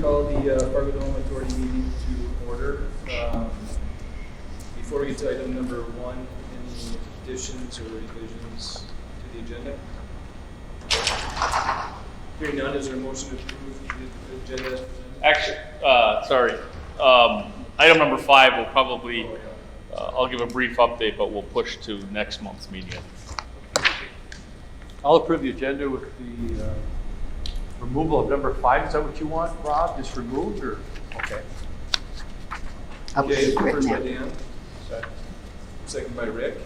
call the FARGODOME Authority meeting to order. Before we get to item number 1, any additions or revisions to the agenda? Hearing none, is there a motion to approve the agenda? Actually, sorry. Item number 5 will probably, I'll give a brief update, but we'll push to next month's meeting. I'll approve the agenda with the removal of number 5. Is that what you want, Rob? Just removed, or? Okay. Okay, first by Dan. Second by Rick.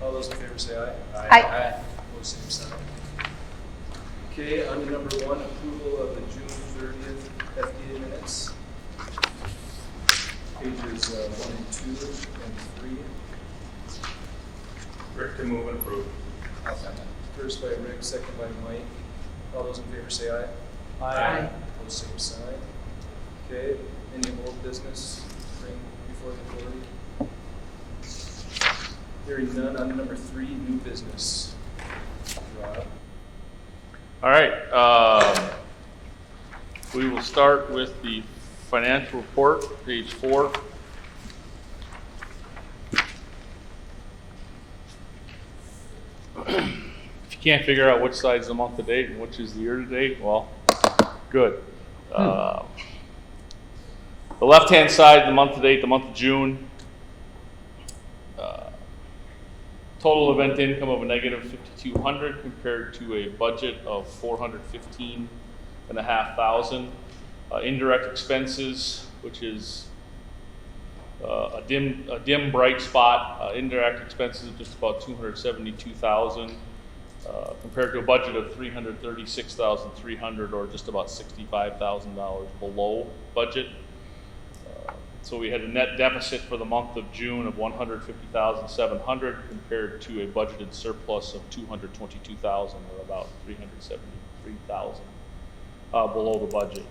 All those in favor say aye. Aye. Opposed, same sign. Okay, on to number 1, approval of the June 30th FDA minutes. Pages 1 and 2 and 3. Rick to move and approve. First by Rick, second by Mike. All those in favor say aye. Aye. Opposed, same sign. Okay, any old business bring before the authority? Hearing none, on to number 3, new business. Rob. All right. We will start with the financial report, page 4. If you can't figure out which side is the month to date and which is the year to date, well, good. The left-hand side, the month to date, the month of June. Total event income of a negative $5,200 compared to a budget of $415,500. Indirect expenses, which is a dim bright spot. Indirect expenses of just about $272,000 compared to a budget of $336,300, or just about $65,000 below budget. So we had a net deficit for the month of June of $150,700 compared to a budgeted surplus of $222,000, or about $373,000 below the budget.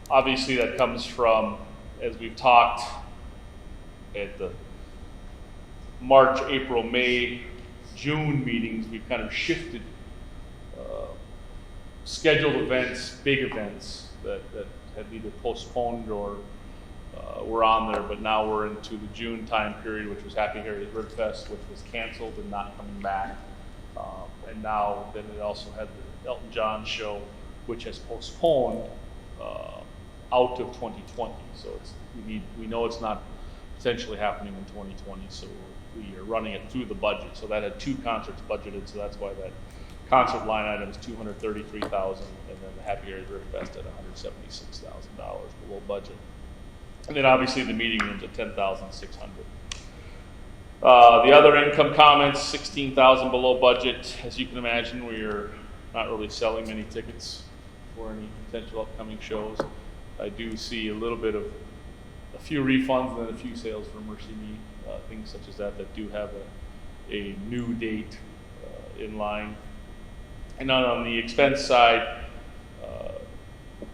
Obviously, that comes from, as we've talked at the March, April, May, June meetings, we've kind of shifted scheduled events, big events that had either postponed or were on there, but now we're into the June time period, which was Happy Harry's Rib Fest, which was canceled and not coming back. And now then it also had the Elton John show, which has postponed out of 2020. So we know it's not potentially happening in 2020. So we are running it through the budget. So that had 2 concerts budgeted. So that's why that concert line item is $233,000, and then the Happy Harry's Rib Fest at $176,000 below budget. And then obviously the meeting rooms at $10,600. The other income comments, $16,000 below budget. As you can imagine, we are not really selling many tickets for any potential upcoming shows. I do see a little bit of a few refunds and then a few sales for Mercy Me, things such as that do have a new date in line. And on the expense side,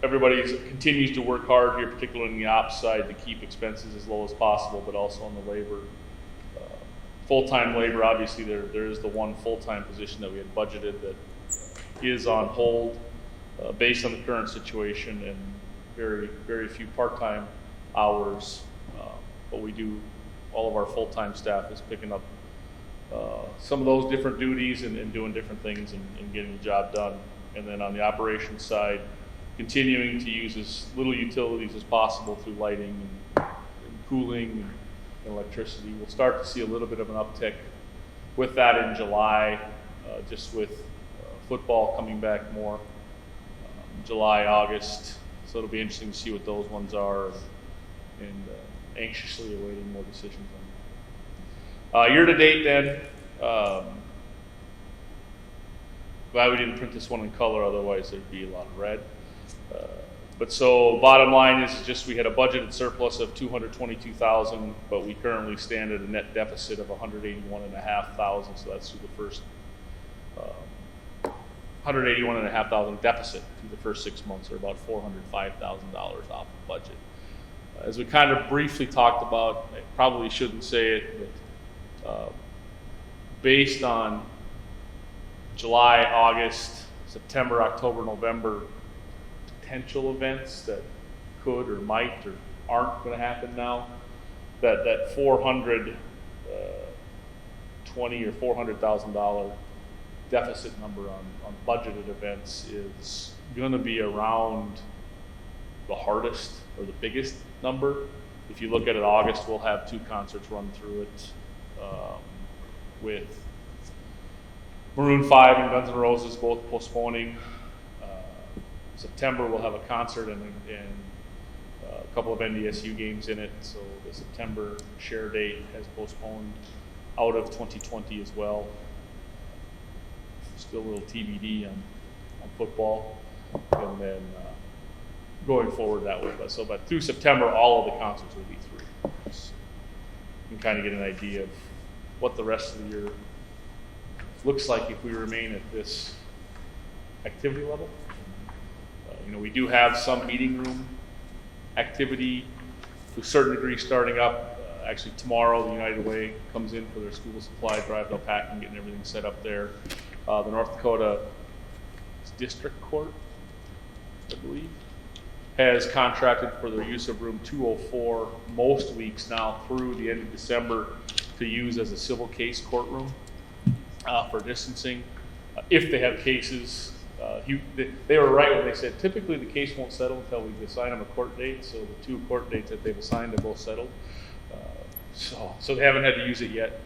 everybody continues to work hard here, particularly on the ops side, to keep expenses as low as possible, but also on the labor. Full-time labor, obviously there is the one full-time position that we had budgeted that is on hold based on the current situation, and very, very few part-time hours. But we do, all of our full-time staff is picking up some of those different duties and doing different things and getting the job done. And then on the operations side, continuing to use as little utilities as possible through lighting and cooling and electricity. We'll start to see a little bit of an uptick with that in July, just with football coming back more, July, August. So it'll be interesting to see what those ones are, and anxiously awaiting more decisions on that. Year to date then, glad we didn't print this one in color, otherwise there'd be a lot of red. But so bottom line is just we had a budgeted surplus of $222,000, but we currently stand at a net deficit of $181,500. So that's through the first $181,500 deficit through the first 6 months, or about $405,000 off the budget. As we kind of briefly talked about, I probably shouldn't say it, but based on July, August, September, October, November potential events that could or might or aren't going to happen now. That $420,000 or $400,000 deficit number on budgeted events is going to be around the hardest or the biggest number. If you look at it, August, we'll have 2 concerts run through it with Maroon 5 and Guns N' Roses both postponing. September, we'll have a concert and a couple of NDSU games in it, so the September share date has postponed out of 2020 as well. Still a little TBD on football, and then going forward that way. But through September, all of the concerts will be through. So you can kind of get an idea of what the rest of the year looks like if we remain at this activity level. We do have some meeting room activity to a certain degree starting up. Actually, tomorrow, the United Way comes in for their school supply drive, they'll pack and getting everything set up there. The North Dakota District Court, I believe, has contracted for their use of room 204 most weeks now through the end of December to use as a civil case courtroom for distancing. If they have cases, they were right when they said typically the case won't settle until we assign them a court date, so the 2 court dates that they've assigned have both settled. So they haven't had to use it yet.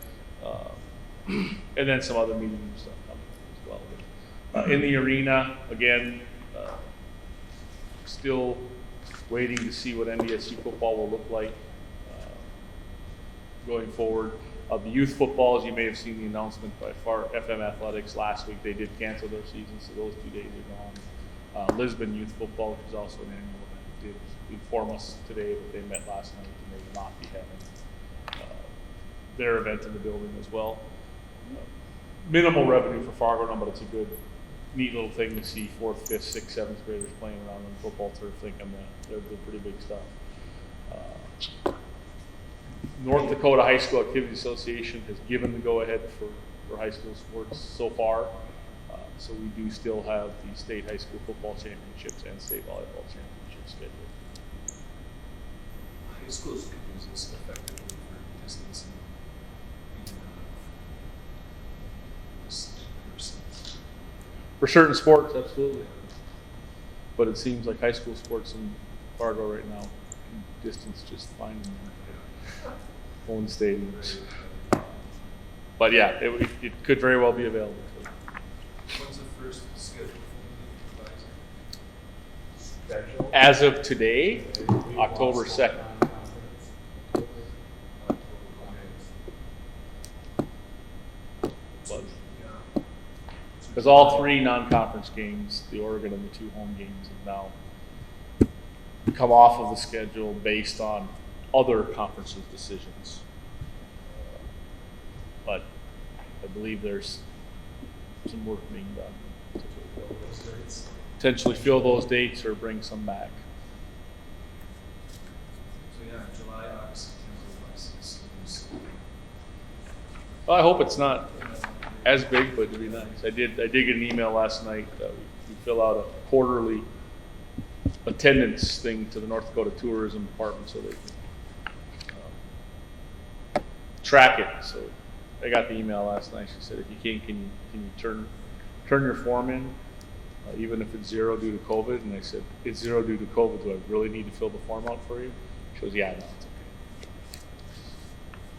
And then some other meeting room stuff coming as well. In the arena, again, still waiting to see what NDSU football will look like going forward. The youth football, as you may have seen the announcement by FM Athletics last week, they did cancel their season, so those 2 days are gone. Lisbon youth football, which is also an annual event, did inform us today that they met last night and they will not be having their event in the building as well. Minimal revenue for FARGODOME, but it's a good, neat little thing to see 4th, 5th, 6th, 7th graders playing around on the football turf, thinking that they're pretty big stuff. North Dakota High School Activity Association has given the go-ahead for high school sports so far. So we do still have the state high school football championships and state volleyball championships scheduled. High schools could use this effectively for distancing. For certain sports, absolutely. But it seems like high school sports in Fargo right now can distance just fine in their own stadiums. But yeah, it could very well be available. When's the first schedule for the advisor? As of today, October 2nd. Because all 3 non-conference games, the Oregon and the 2 home games, have now come off of the schedule based on other conferences' decisions. But I believe there's some work being done to potentially fill those dates or bring some back. So yeah, July, August, September, Well, I hope it's not as big, but it'd be nice. I did get an email last night. We fill out a quarterly attendance thing to the North Dakota Tourism Department so they can track it. So I got the email last night. She said, if you can you turn your form in, even if it's 0 due to COVID? And I said, it's 0 due to COVID. Do I really need to fill the form out for you? She goes, yeah, no,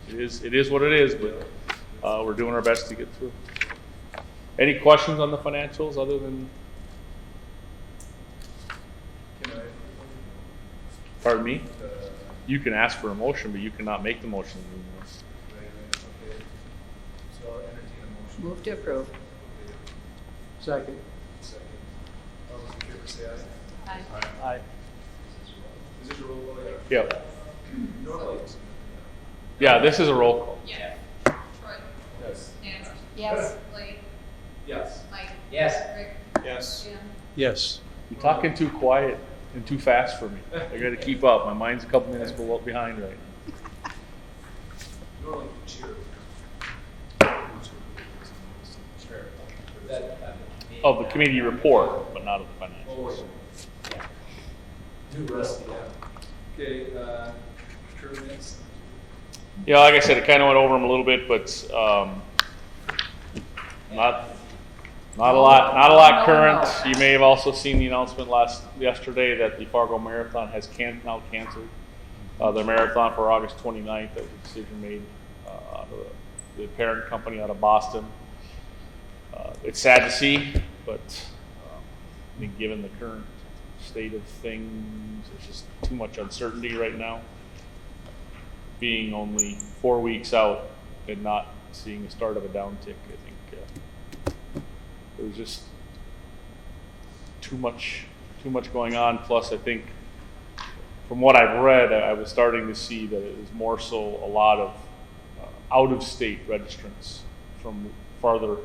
it's okay. It is what it is, but we're doing our best to get through. Any questions on the financials other than? Can I? Pardon me? You can ask for a motion, but you cannot make the motion anymore. Okay. So I'll entertain a motion. Move to approve. Second. Second. All those in favor say aye. Aye. Aye. Is this a roll call? Yeah. Normally it's. Yeah, this is a roll call. Yes. Troy. Yes. Nancy. Yes. Blake. Yes. Mike. Yes. Rick. Yes. Jim. Yes. You're talking too quiet and too fast for me. I got to keep up. My mind's a couple minutes behind right now. Normally you cheer. Of the committee report, but not of the financials. Oh, Do Rusty, yeah. Okay, Kurt next. Yeah, like I said, I kind of went over them a little bit, but not a lot current. You may have also seen the announcement yesterday that the Fargo Marathon has now canceled their marathon for August 29th. That was a decision made out of the parent company out of Boston. It's sad to see, but I think given the current state of things, there's just too much uncertainty right now. Being only 4 weeks out and not seeing the start of a downtick, I think there's just too much going on. Plus, I think from what I've read, I was starting to see that it was more so a lot of out-of-state registrants from farther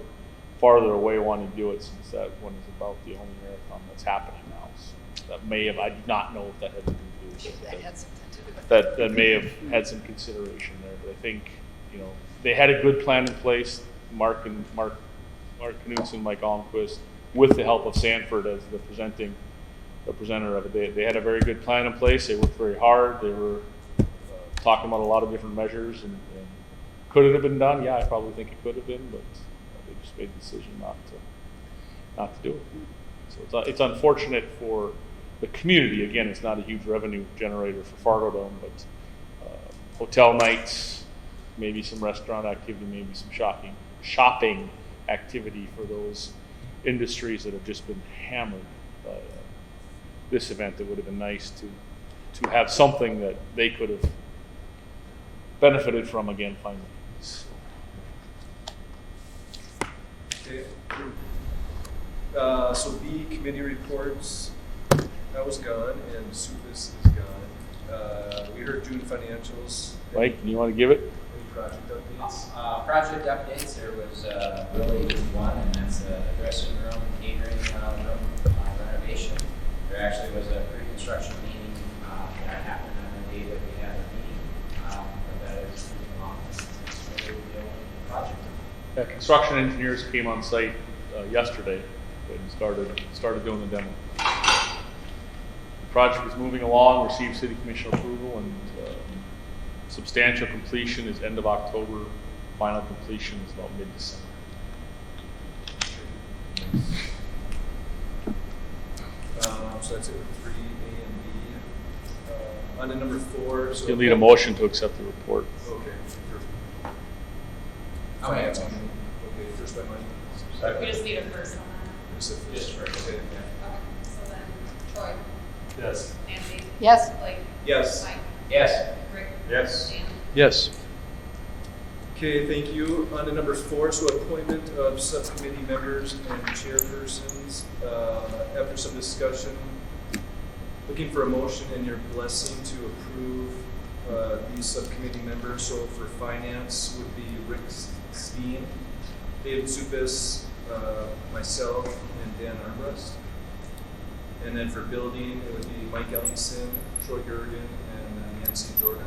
away wanting to do it, since that one is about the only marathon that's happening now. So that may have, I do not know if that had anything to do with it. That may have had some consideration there, but I think, they had a good plan in place. Mark Knudsen, Mike Almquist, with the help of Sanford as the presenter of it. They had a very good plan in place. They worked very hard. They were talking about a lot of different measures, and could it have been done? Yeah, I probably think it could have been, but they just made the decision not to do it. So it's unfortunate for the community. Again, it's not a huge revenue generator for FARGODOME, but hotel nights, maybe some restaurant activity, maybe some shopping activity for those industries that have just been hammered by this event. It would have been nice to have something that they could have benefited from again finally. Okay. So B, committee reports, that was gone, and SUPIS is gone. We heard June financials. Mike, you want to give it? Any project updates? Project updates, there was really just one, and that's the dressing room, catering room renovation. There actually was a pre-construction meeting that happened on the day that we had the meeting, but that is moving along. That's really the only project. Construction engineers came on site yesterday and started doing the demo. The project is moving along, received city commission approval, and substantial completion is end of October. Final completion is about mid-December. So that's it with 3, A and B. On to number 4. So You'll need a motion to accept the report. Okay. Okay. Okay, first by Mike. We just need a first on that. Just first. Okay. Okay, so then Troy, Yes. Nancy, Yes. Blake, Yes. Mike, Yes. Rick, Yes. Dan. Yes. Okay, thank you. On to number 4, so appointment of subcommittee members and chairpersons. After some discussion, looking for a motion and your blessing to approve these subcommittee members. So for finance would be Rick Steen, David Supis, myself, and Dan Armbrust. And then for building, it would be Mike Ellingson, Troy Gergen, and Nancy Jordan.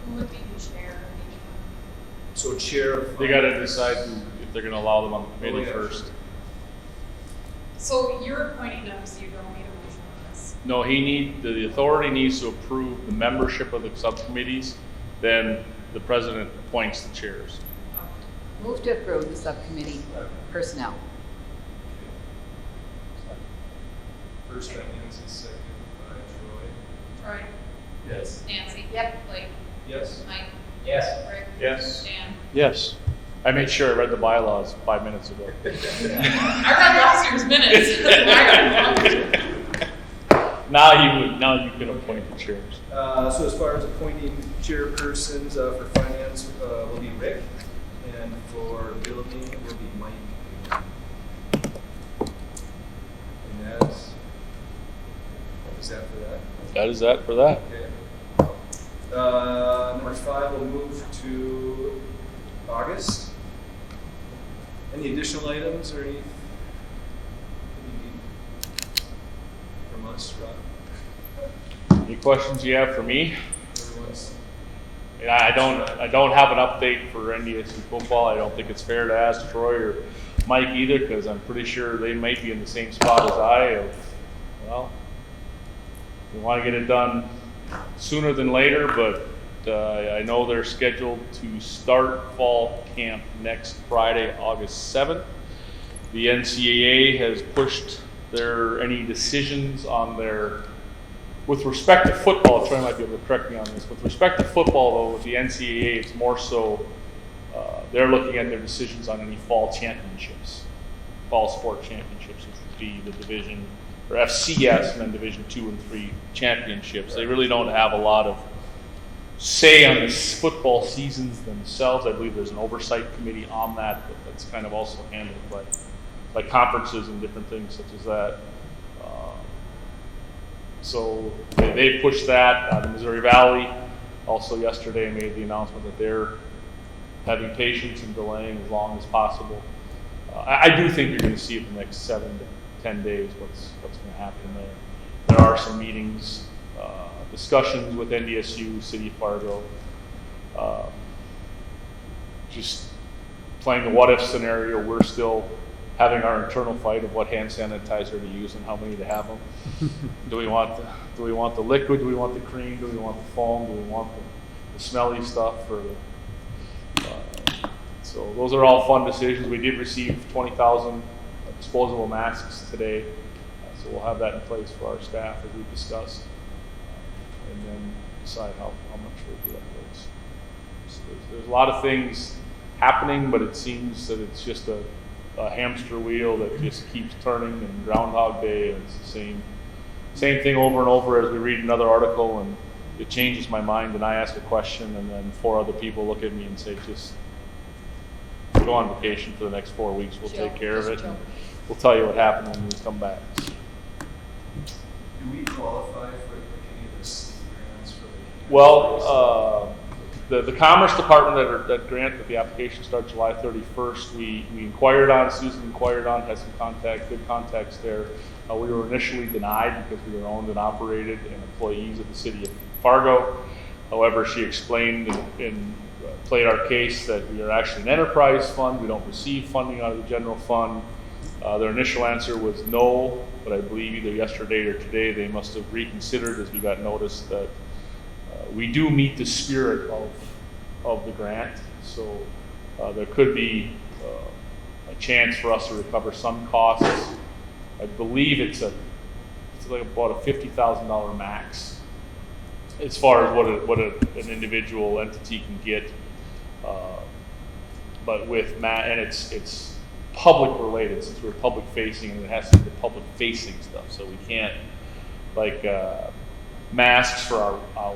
Who would be the chair of each one? So chair of They got to decide if they're going to allow them on the committee yeah. first. So you're appointing them, so you don't need a motion on this. No, the authority needs to approve the membership of the subcommittees. Then the president appoints the chairs. Move to approve the subcommittee personnel. First by Nancy, second by Troy. Troy, Yes. Nancy. Yep. Blake, Yes. Mike, Yes. Rick. Yes. Dan. Yes. I made sure I read the bylaws 5 minutes ago. I read last year's minutes. Now you can appoint the chairs. So as far as appointing chairpersons for finance will be Rick, and for building will be Mike. And is that for that? That is that for that. Okay. Number 5, we'll move to August. Any additional items or anything you need from us, Rob? Any questions you have for me? Everyone's I don't have an update for NDSU football. I don't think it's fair to ask Troy or Mike either, because I'm pretty sure they might be in the same spot as I. We want to get it done sooner than later, but I know they're scheduled to start fall camp next Friday, August 7th. The NCAA has pushed any decisions on with respect to football. Troy might be able to correct me on this. With respect to football, though, with the NCAA, it's more so they're looking at their decisions on any fall championships, fall sport championships, which would be the division or FCS and then Division 2 and 3 championships. They really don't have a lot of say on the football seasons themselves. I believe there's an oversight committee on that, but that's kind of also handled by conferences and different things such as that. So they pushed that. The Missouri Valley also yesterday made the announcement that they're having patience and delaying as long as possible. I do think you're going to see it the next 7 to 10 days what's going to happen there. There are some meetings, discussions with NDSU, City of Fargo, just playing the what-if scenario. We're still having our internal fight of what hand sanitizer to use and how many to have them. Do we want the liquid? Do we want the cream? Do we want the foam? Do we want the smelly stuff? So those are all fun decisions. We did receive 20,000 disposable masks today, so we'll have that in place for our staff as we discussed, and then decide how much we'll do that. So there's a lot of things happening, but it seems that it's just a hamster wheel that just keeps turning, and Groundhog Day, and it's the same thing over and over as we read another article, and it changes my mind, and I ask a question, and then 4 other people look at me and say, just go on vacation for the next 4 weeks, we'll take care of it, and we'll tell you what happened when we come back. Do we qualify for any of the state grants for the? Well, the Commerce Department that grant that the application starts July 31st, we inquired on, Susan inquired on, had some good contacts there. We were initially denied because we were owned and operated and employees of the city of Fargo. However, she explained and played our case that we are actually an enterprise fund. We don't receive funding out of the general fund. Their initial answer was no, but I believe either yesterday or today they must have reconsidered as we got notice that we do meet the spirit of the grant. So there could be a chance for us to recover some costs. I believe it's like about a $50,000 max as far as what an individual entity can get. But with and it's public related, since we're public facing, and it has to be the public facing stuff. So we can't, like, masks for our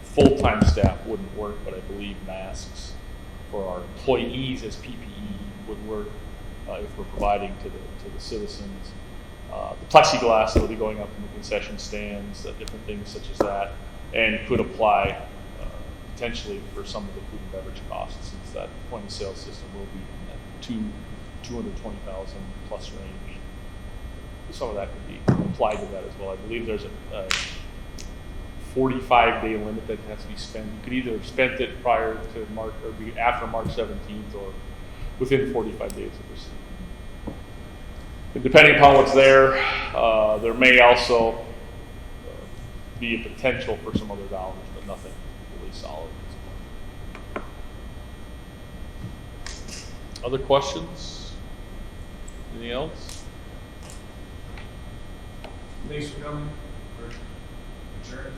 full-time staff wouldn't work, but I believe masks for our employees as PPE would work if we're providing to the citizens. The plexiglass that will be going up in the concession stands, different things such as that, and could apply potentially for some of the food and beverage costs, since that point of sale system will be in that 220,000 plus range. Some of that could be applied to that as well. I believe there's a 45-day limit that has to be spent. You could either have spent it prior to March or be after March 17th or within 45 days of receipt. And depending upon what's there, there may also be a potential for some other dollars, but nothing really solid at this point. Other questions? Anything else? Thanks for coming. We're adjourned.